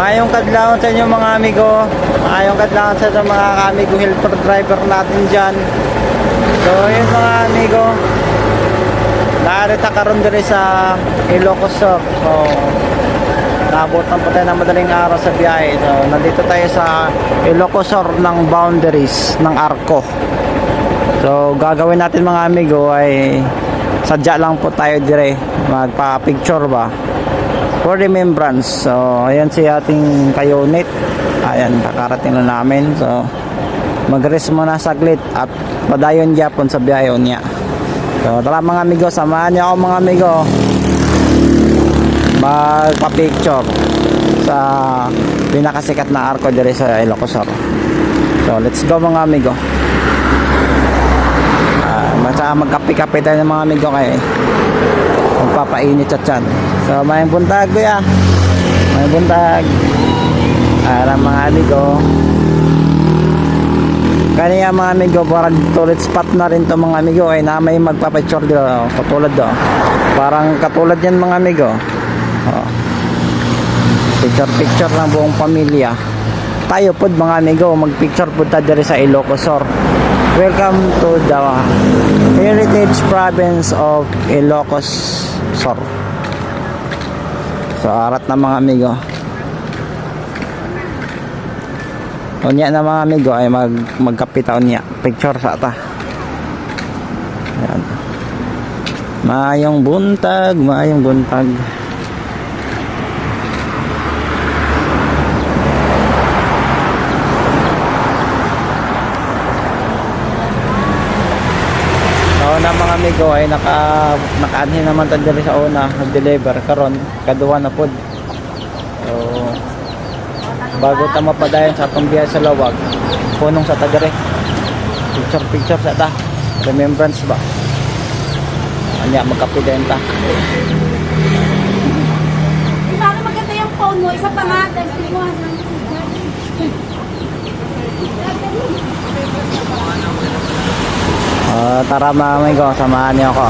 Maayong kadlaw sa inyo mga amigo. Maayong kadlaw sa inyo mga amigo helper driver natin dyan. So yun mga amigo, naarita karon diri sa Ilocos Sur. So naabot na po tayo ng madaling araw sa biyahe. So nandito tayo sa Ilocos Sur ng boundaries ng Arco. So gagawin natin mga amigo ay sadya lang po tayo dire, magpa-picture ba for remembrance. So ayan si ating kayunit, ayan kakarating na namin. So mag-rest muna saglit at padayon Japon sa biyahe niya. So tara mga amigo, samahan niyo ako mga amigo magpa-picture sa pinakasikat na arko dire sa Ilocos Sur. So let's go mga amigo. Magkape-kape tayo ng mga amigo kaya magpapainit sa tiyan. So may buntag kuya, may buntag mga amigo. Kanya mga amigo, parang tourist spot na rin to mga amigo, ay na may magpapicture dito, katulad do. Parang katulad yan mga amigo. Picture ng buong pamilya. Tayo po mga amigo, magpicture po tayo diri sa Ilocos Sur. Welcome to the Heritage Province of Ilocos Sur. So arat na mga amigo. Unya na mga amigo ay magkapitaon niya. Picture sa ata. Ayan. Maayong buntag, maayong buntag. Na mga amigo ay nakaanhin naman tayo diri sa una, nag-deliver karon kaduwa na pod. So bago ta mapadayon sa atong biyahe sa Lawag, punong sa tagare picture sa ta, remembrance ba anya magkapidayon ta. Bakit maganda yung phone mo, isa pa nga tara mga amigo, samahan niyo ako.